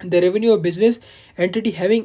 the revenue of business entity having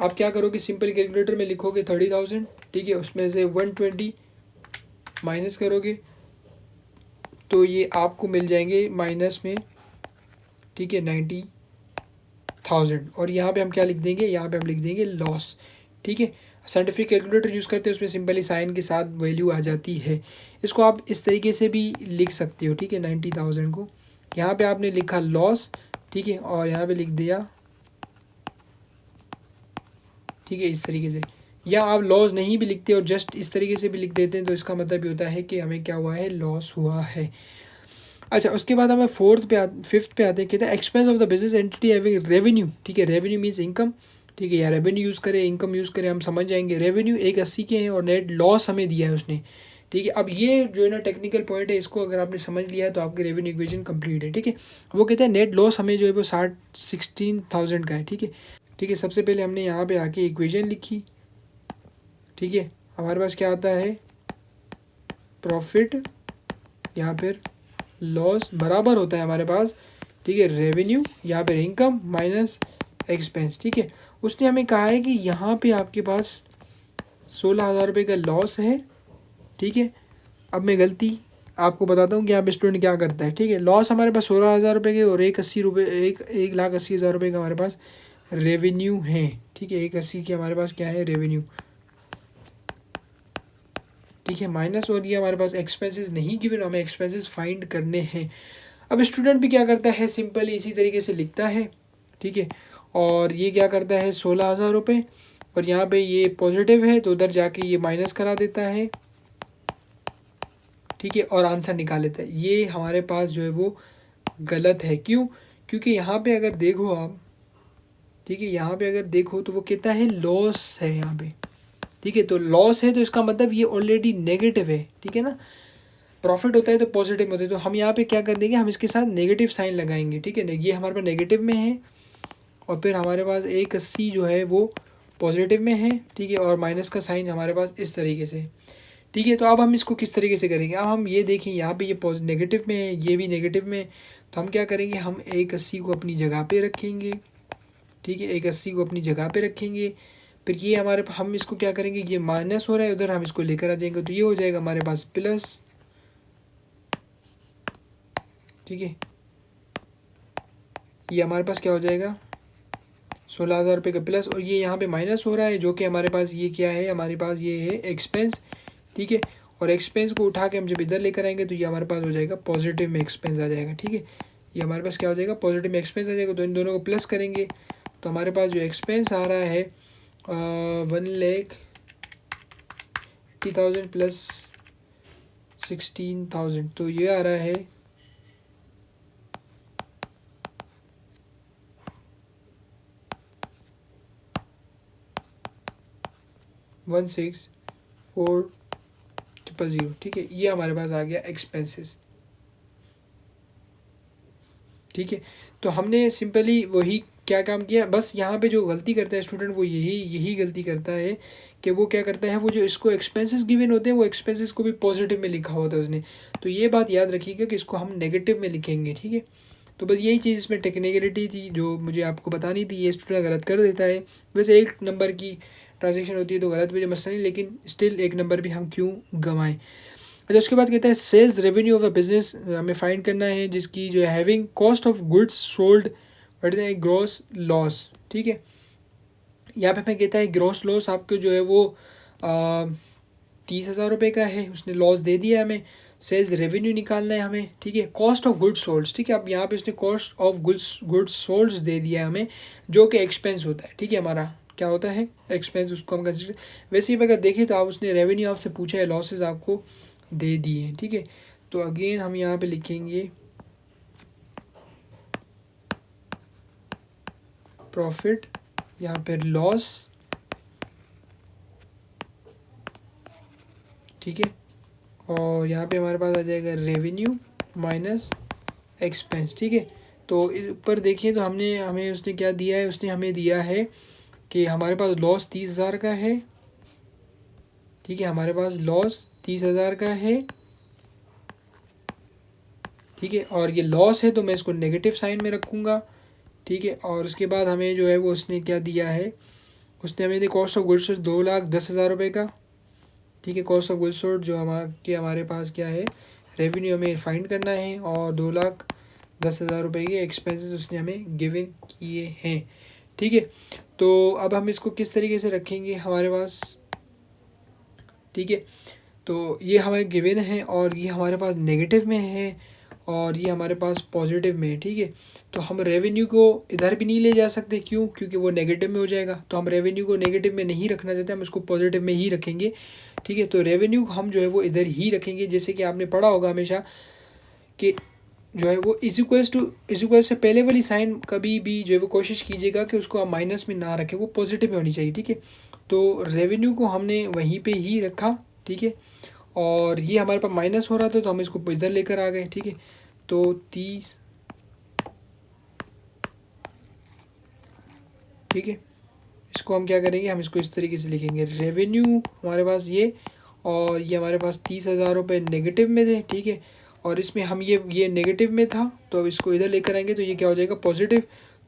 आप क्या करोगे, सिंपल कैलकुलेटर में लिखोगे 30,000, ठीक है, उसमें से 120 माइनस करोगे तो ये आपको मिल जाएंगे माइनस में, ठीक है, 90,000। और यहाँ पे हम क्या लिख देंगे, यहाँ पे हम लिख देंगे लॉस, ठीक है। साइंटिफिक कैलकुलेटर यूज़ करते हैं, उसमें सिंपली साइन के साथ वैल्यू आ जाती है। इसको आप इस तरीके से भी लिख सकते हो, ठीक है। 90,000 को यहाँ पे आपने लिखा लॉस, ठीक है, और यहाँ पे लिख दिया, ठीक है, इस तरीके से। या आप लॉस नहीं भी लिखते और जस्ट इस तरीके से भी लिख देते हैं तो इसका मतलब ये होता है कि हमें क्या हुआ है, लॉस हुआ है। अच्छा, उसके बाद हमें फिफ्थ पे आते हैं, कहते हैं expense of the business entity having revenue, ठीक है। रेवेन्यू मीन्स इनकम, ठीक है, या रेवेन्यू यूज़ करें, इनकम यूज़ करें, हम समझ जाएंगे। रेवेन्यू 180 के हैं और नेट लॉस हमें दिया है उसने, ठीक है। अब ये जो है ना टेक्निकल पॉइंट है, इसको अगर आपने समझ लिया है तो आपकी रेवेन्यू इक्वेशन कंप्लीट है, ठीक है। वो कहते हैं नेट लॉस हमें जो है वो 16,000 का है, ठीक है, ठीक है। सबसे पहले हमने यहाँ पे आके इक्वेशन लिखी, ठीक है। हमारे पास क्या आता है, प्रॉफिट यहाँ पर लॉस बराबर होता है हमारे पास, ठीक है, रेवेन्यू यहाँ पर इनकम माइनस एक्सपेंस, ठीक है। उसने हमें कहा है कि यहाँ पे आपके पास 16,000 रुपये का लॉस है, ठीक है। अब मैं गलती आपको बताता हूँ कि यहाँ पे स्टूडेंट क्या करता है, ठीक है। लॉस हमारे पास 16,000 रुपये के और 1,80,000 रुपये का हमारे पास रेवेन्यू है, ठीक है। 1,80 की हमारे पास क्या है, रेवेन्यू, ठीक है, माइनस, और ये हमारे पास एक्सपेंसेस नहीं गिवन, हमें एक्सपेंसेस फाइंड करने हैं। अब स्टूडेंट भी क्या करता है, सिंपली इसी तरीके से लिखता है, ठीक है। और ये क्या करता है, 16,000 रुपये, और यहाँ पे ये पॉजिटिव है तो उधर जाके ये माइनस करा देता है, ठीक है, और आंसर निकाल लेता है। ये हमारे पास जो है वो गलत है। क्यों? क्योंकि यहाँ पे अगर देखो आप, ठीक है, यहाँ पे अगर देखो तो वो कहता है लॉस है यहाँ पे, ठीक है। तो लॉस है तो इसका मतलब ये ऑलरेडी नेगेटिव है, ठीक है ना। प्रॉफिट होता है तो पॉजिटिव होता है, तो हम यहाँ पे क्या कर देंगे, हम इसके साथ नेगेटिव साइन लगाएंगे, ठीक है। ये हमारे पास नेगेटिव में है और फिर हमारे पास 1,80 जो है वो पॉजिटिव में है, ठीक है, और माइनस का साइन हमारे पास इस तरीके से, ठीक है। तो अब हम इसको किस तरीके से करेंगे, अब हम ये देखें यहाँ पे ये नेगेटिव में है, ये भी नेगेटिव में, तो हम क्या करेंगे, हम 1,80 को अपनी जगह पे रखेंगे, ठीक है, 1,80 को अपनी जगह पे रखेंगे। फिर ये हमारे हम इसको क्या करेंगे, ये माइनस हो रहा है उधर, हम इसको लेकर आ जाएंगे तो ये हो जाएगा हमारे पास प्लस, ठीक है। ये हमारे पास क्या हो जाएगा, 16,000 रुपये का प्लस, और ये यहाँ पे माइनस हो रहा है जो कि हमारे पास ये क्या है, हमारे पास ये है एक्सपेंस, ठीक है। और एक्सपेंस को उठा के हम जब इधर लेकर आएंगे तो ये हमारे पास हो जाएगा पॉजिटिव में एक्सपेंस आ जाएगा, ठीक है। ये हमारे पास क्या हो जाएगा, पॉजिटिव में एक्सपेंस आ जाएगा, तो इन दोनों को प्लस करेंगे तो हमारे पास जो एक्सपेंस आ रहा है 1,80,000 प्लस 16,000, तो ये आ रहा है 16,400, ठीक है। ये हमारे पास आ गया एक्सपेंसेस, ठीक है। तो हमने सिंपली वही क्या काम किया, बस यहाँ पे जो गलती करता है स्टूडेंट वो यही गलती करता है कि वो क्या करता है, वो जो इसको एक्सपेंसेस गिवन होते हैं वो एक्सपेंसेस को भी पॉजिटिव में लिखा होता है उसने, तो ये बात याद रखिएगा कि इसको हम नेगेटिव में लिखेंगे, ठीक है। तो बस यही चीज़ इसमें टेक्निकलिटी थी जो मुझे आपको बतानी थी, ये स्टूडेंट गलत कर देता है। वैसे 1 नंबर की ट्रांजेक्शन होती है तो गलत भी मसला नहीं, लेकिन स्टिल 1 नंबर भी हम क्यों गंवाएं। अच्छा, उसके बाद कहता है sales revenue of a business हमें फाइंड करना है जिसकी जो है having cost of goods sold but gross loss, ठीक है। यहाँ पे हमें कहता है ग्रॉस लॉस आपको जो है वो 30,000 रुपये का है, उसने लॉस दे दिया हमें। सेल्स रेवेन्यू निकालना है हमें, ठीक है, कॉस्ट ऑफ गुड्स सोल्ड, ठीक है। अब यहाँ पे उसने कॉस्ट ऑफ गुड्स सोल्ड दे दिया हमें जो कि एक्सपेंस होता है, ठीक है, हमारा क्या होता है एक्सपेंस, उसको हम कंसिडर। वैसे ही अगर देखें तो आप उसने रेवेन्यू आपसे पूछा है, लॉसेज आपको दे दिए हैं, ठीक है। तो अगेन हम यहाँ पे लिखेंगे प्रॉफिट, यहाँ पर लॉस, ठीक है, और यहाँ पे हमारे पास आ जाएगा रेवेन्यू माइनस एक्सपेंस, ठीक है। तो ऊपर देखिए तो हमें उसने क्या दिया है, उसने हमें दिया है कि हमारे पास लॉस 30,000 का है, ठीक है, हमारे पास लॉस 30,000 का है, ठीक है। और ये लॉस है तो मैं इसको नेगेटिव साइन में रखूँगा, ठीक है। और उसके बाद हमें जो है वो उसने क्या दिया है, उसने हमें दी कॉस्ट ऑफ गुड्स 2,10,000 रुपये का, ठीक है। कॉस्ट ऑफ गुड्स सोल्ड जो हमारे पास क्या है, रेवेन्यू हमें फाइंड करना है, और 2,10,000 रुपये के एक्सपेंसेस उसने हमें गिवन किए हैं, ठीक है। तो अब हम इसको किस तरीके से रखेंगे हमारे पास, ठीक है। तो ये हमें गिवन है और ये हमारे पास नेगेटिव में है और ये हमारे पास पॉजिटिव में है, ठीक है। तो हम रेवेन्यू को इधर भी नहीं ले जा सकते, क्यों, क्योंकि वो नेगेटिव में हो जाएगा। तो हम रेवेन्यू को नेगेटिव में नहीं रखना चाहते, हम इसको पॉजिटिव में ही रखेंगे, ठीक है। तो रेवेन्यू हम जो है वो इधर ही रखेंगे, जैसे कि आपने पढ़ा होगा हमेशा कि जो है वो इज इक्वल से पहले वाली साइन कभी भी जो है वो कोशिश कीजिएगा कि उसको आप माइनस में ना रखें, वो पॉजिटिव में होनी चाहिए, ठीक है। तो रेवेन्यू को हमने वहीं पे ही रखा, ठीक है। और ये हमारे पास माइनस हो रहा था तो हम इसको इधर लेकर आ गए, ठीक है। तो 30, ठीक है। इसको हम क्या करेंगे, हम इसको इस तरीके से लिखेंगे, रेवेन्यू हमारे पास ये, और ये हमारे पास 30,000 रुपये नेगेटिव में थे, ठीक है। और इसमें हम ये नेगेटिव में था, तो अब इसको इधर लेकर आएंगे तो ये क्या हो जाएगा, पॉजिटिव।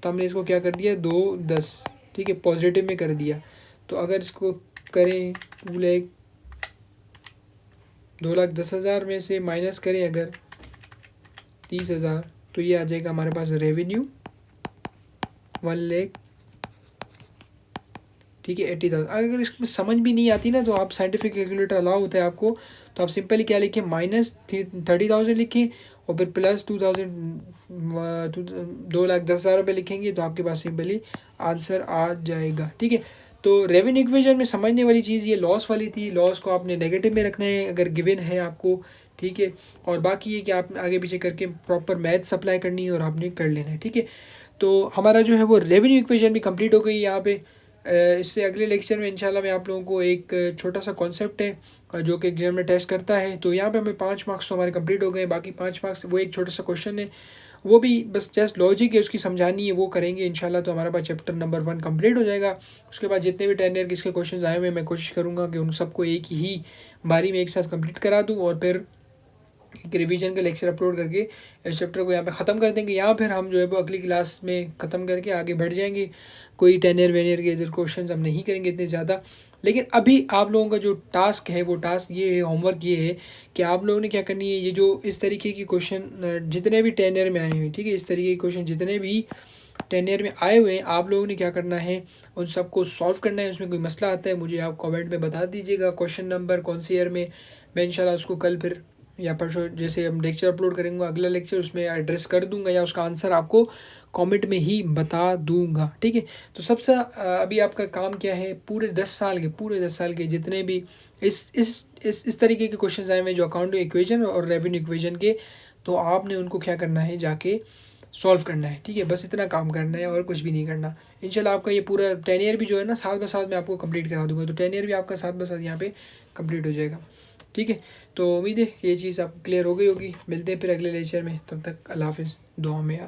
तो हमने इसको क्या कर दिया, 2,10, ठीक है, पॉजिटिव में कर दिया। तो अगर इसको करें 2,10,000 में से माइनस करें अगर 30,000, तो ये आ जाएगा हमारे पास रेवेन्यू 1,00,000, ठीक है, 80,000। अगर इसमें समझ भी नहीं आती ना, तो आप साइंटिफिक कैलकुलेटर अलाउ होता है आपको, तो आप सिंपली क्या लिखें, -30,000 लिखें और फिर प्लस 2,10,000 रुपये लिखेंगे, तो आपके पास सिंपली आंसर आ जाएगा, ठीक है। तो रेवेन्यू इक्वेशन में समझने वाली चीज़ ये लॉस वाली थी, लॉस को आपने नेगेटिव में रखना है अगर गिवन है आपको, ठीक है। और बाकी ये कि आप आगे पीछे करके प्रॉपर मैथ्स अप्लाई करनी है और आपने कर लेना है, ठीक है। तो हमारा जो है वो रेवेन्यू इक्वेशन भी कंप्लीट हो गई यहाँ पे। इससे अगले लेक्चर में इंशाल्लाह मैं आप लोगों को एक छोटा सा कॉन्सेप्ट है जो कि एग्जाम में टेस्ट करता है, तो यहाँ पे हमें 5 मार्क्स तो हमारे कंप्लीट हो गए, बाकी 5 मार्क्स वो एक छोटा सा क्वेश्चन है, वो भी बस जस्ट लॉजिक है उसकी समझानी है, वो करेंगे इंशाल्लाह। तो हमारे पास चैप्टर नंबर 1 कंप्लीट हो जाएगा। उसके बाद जितने भी 10 ईयर के इसके क्वेश्चन आए हुए मैं कोशिश करूँगा कि उन सबको एक ही बारी में एक साथ कंप्लीट करा दूँ, और फिर एक रिवीजन का लेक्चर अपलोड करके इस चैप्टर को यहाँ पे ख़त्म कर देंगे। यहाँ फिर हम जो है वो अगली क्लास में ख़त्म करके आगे बढ़ जाएंगे। कोई 10 ईयर वेनियर के इधर क्वेश्चन हम नहीं करेंगे इतने ज़्यादा, लेकिन अभी आप लोगों का जो टास्क है वो टास्क ये है, होमवर्क ये है कि आप लोगों ने क्या करनी है, ये जो इस तरीके की क्वेश्चन जितने भी 10 ईयर में आए हुए हैं, ठीक है, इस तरीके के क्वेश्चन जितने भी 10 ईयर में आए हुए हैं, आप लोगों ने क्या करना है, उन सबको सॉल्व करना है। उसमें कोई मसला आता है मुझे आप कमेंट में बता दीजिएगा, क्वेश्चन नंबर कौन सी ईयर में, मैं इंशाल्लाह उसको कल फिर या परसों जैसे हम लेक्चर अपलोड करेंगे अगला लेक्चर उसमें एड्रेस कर दूंगा, या उसका आंसर आपको कमेंट में ही बता दूंगा, ठीक है। तो सबसे अभी आपका काम क्या है, पूरे 10 साल के जितने भी इस तरीके के क्वेश्चन आए हुए जो अकाउंट इक्वेशन और रेवेन्यू इक्वेशन के, तो आपने उनको क्या करना है, जाके सॉल्व करना है, ठीक है। बस इतना काम करना है और कुछ भी नहीं करना। इंशाल्लाह आपका ये पूरा 10 ईयर भी जो है ना साथ ब साथ मैं आपको कंप्लीट करा दूंगा, तो 10 ईयर भी आपका साथ ब साथ यहाँ पे कंप्लीट हो जाएगा, ठीक है। तो उम्मीद है ये चीज़ आपको क्लियर हो गई होगी। मिलते हैं फिर अगले लेक्चर में, तब तक अल्लाह हाफिज़, दुआ में याद।